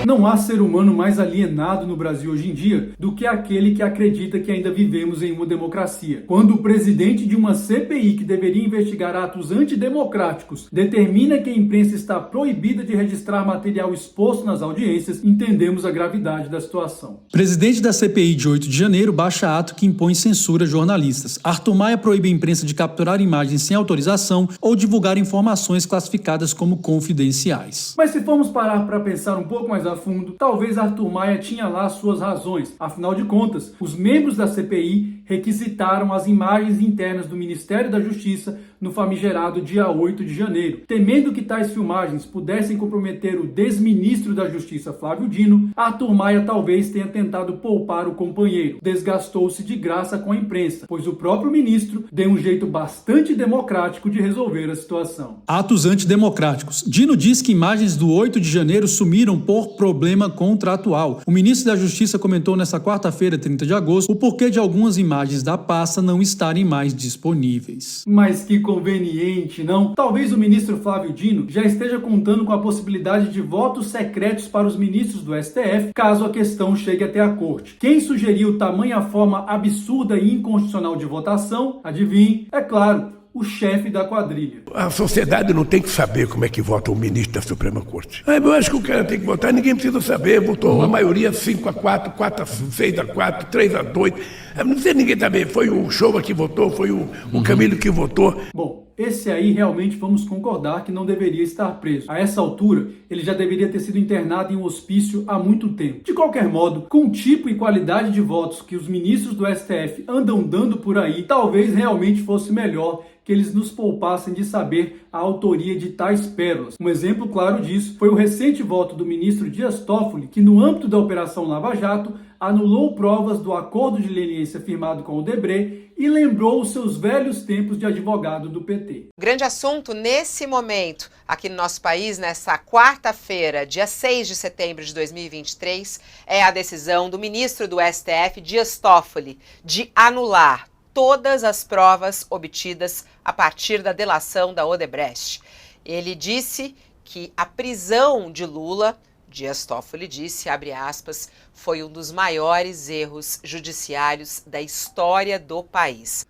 Não há ser humano mais alienado no Brasil hoje em dia do que aquele que acredita que ainda vivemos em uma democracia. Quando o presidente de uma CPI que deveria investigar atos antidemocráticos determina que a imprensa está proibida de registrar material exposto nas audiências, entendemos a gravidade da situação. Presidente da CPI de 8 de janeiro baixa ato que impõe censura a jornalistas. Arthur Maia proíbe a imprensa de capturar imagens sem autorização ou divulgar informações classificadas como confidenciais. Mas se formos parar para pensar um pouco mais a fundo, talvez Arthur Maia tinha lá suas razões. Afinal de contas, os membros da CPI requisitaram as imagens internas do Ministério da Justiça no famigerado dia 8 de janeiro. Temendo que tais filmagens pudessem comprometer o desministro da Justiça, Flávio Dino, Arthur Maia talvez tenha tentado poupar o companheiro. Desgastou-se de graça com a imprensa, pois o próprio ministro deu um jeito bastante democrático de resolver a situação. Atos antidemocráticos. Dino diz que imagens do 8 de janeiro sumiram por problema contratual. O ministro da Justiça comentou nesta quarta-feira, 30 de agosto, o porquê de algumas imagens da pasta não estarem mais disponíveis. Mas que conveniente, não? Talvez o ministro Flávio Dino já esteja contando com a possibilidade de votos secretos para os ministros do STF, caso a questão chegue até a corte. Quem sugeriu tamanha forma absurda e inconstitucional de votação? Adivinhe? É claro, o chefe da quadrilha. A sociedade não tem que saber como é que vota o ministro da Suprema Corte. Eu acho que o cara tem que votar, ninguém precisa saber. Votou a maioria 5-4, 6-4, 3-2. Não sei ninguém também. Foi o Showa que votou, foi o Camilo que votou. Bom, esse aí realmente vamos concordar que não deveria estar preso. A essa altura, ele já deveria ter sido internado em um hospício há muito tempo. De qualquer modo, com o tipo e qualidade de votos que os ministros do STF andam dando por aí, talvez realmente fosse melhor que eles nos poupassem de saber a autoria de tais pérolas. Um exemplo claro disso foi o recente voto do ministro Dias Toffoli, que no âmbito da Operação Lava Jato anulou provas do acordo de leniência firmado com o Odebrecht e lembrou os seus velhos tempos de advogado do PT. O grande assunto nesse momento, aqui no nosso país, nessa quarta-feira, dia 6 de setembro de 2023, é a decisão do ministro do STF, Dias Toffoli, de anular todas as provas obtidas a partir da delação da Odebrecht. Ele disse que a prisão de Lula, Dias Toffoli disse, abre aspas, foi um dos maiores erros judiciários da história do país.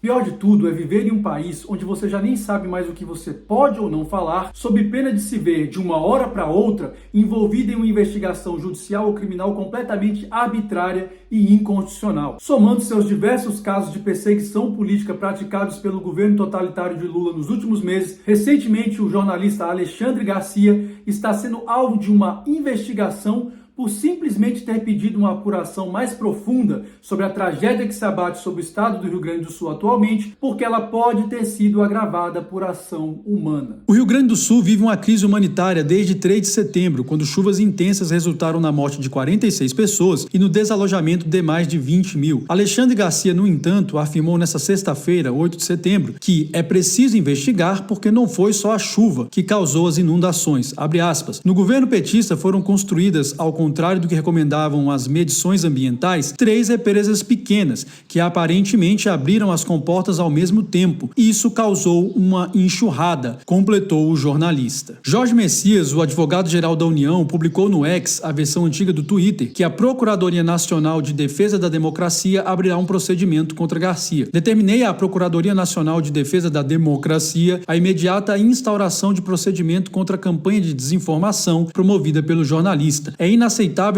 Pior de tudo é viver em um país onde você já nem sabe mais o que você pode ou não falar, sob pena de se ver, de uma hora para outra, envolvido em uma investigação judicial ou criminal completamente arbitrária e inconstitucional. Somando seus diversos casos de perseguição política praticados pelo governo totalitário de Lula nos últimos meses, recentemente o jornalista Alexandre Garcia está sendo alvo de uma investigação por simplesmente ter pedido uma apuração mais profunda sobre a tragédia que se abate sobre o estado do Rio Grande do Sul atualmente, porque ela pode ter sido agravada por ação humana. O Rio Grande do Sul vive uma crise humanitária desde 3 de setembro, quando chuvas intensas resultaram na morte de 46 pessoas e no desalojamento de mais de 20 mil. Alexandre Garcia, no entanto, afirmou nesta sexta-feira, 8 de setembro, que é preciso investigar porque não foi só a chuva que causou as inundações. Abre aspas. No governo petista foram construídas, ao contrário do que recomendavam as medições ambientais, 3 represas pequenas, que aparentemente abriram as comportas ao mesmo tempo, e isso causou uma enxurrada, completou o jornalista. Jorge Messias, o advogado-geral da União, publicou no X, a versão antiga do Twitter, que a Procuradoria Nacional de Defesa da Democracia abrirá um procedimento contra Garcia. Determinei à Procuradoria Nacional de Defesa da Democracia a imediata instauração de procedimento contra a campanha de desinformação promovida pelo jornalista. É inaceitável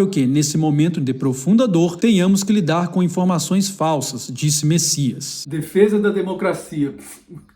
que, nesse momento de profunda dor, tenhamos que lidar com informações falsas, disse Messias. Defesa da democracia.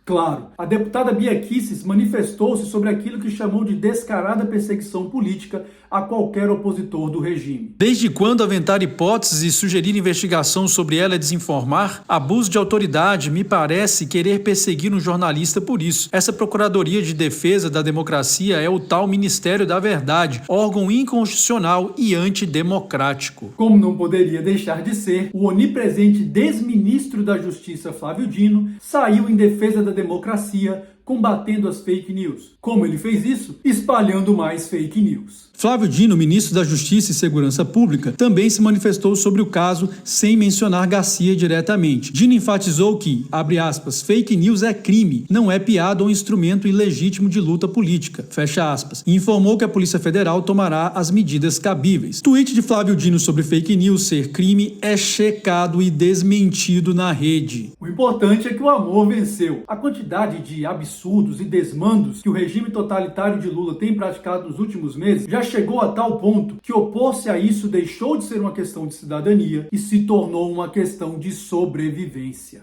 Claro, a deputada Bia Kicis manifestou-se sobre aquilo que chamou de descarada perseguição política a qualquer opositor do regime. Desde quando aventar hipóteses e sugerir investigação sobre ela é desinformar? Abuso de autoridade me parece querer perseguir um jornalista por isso. Essa Procuradoria de Defesa da Democracia é o tal Ministério da Verdade, órgão inconstitucional e antidemocrático. Como não poderia deixar de ser, o onipresente desministro da Justiça, Flávio Dino, saiu em defesa da democracia combatendo as fake news. Como ele fez isso? Espalhando mais fake news. Flávio Dino, ministro da Justiça e Segurança Pública, também se manifestou sobre o caso sem mencionar Garcia diretamente. Dino enfatizou que, abre aspas, fake news é crime, não é piada ou instrumento ilegítimo de luta política, fecha aspas, e informou que a Polícia Federal tomará as medidas cabíveis. Tweet de Flávio Dino sobre fake news ser crime é checado e desmentido na rede. O importante é que o amor venceu. A quantidade de absurdos e desmandos que o regime totalitário de Lula tem praticado nos últimos meses já chegou a tal ponto que opor-se a isso deixou de ser uma questão de cidadania e se tornou uma questão de sobrevivência.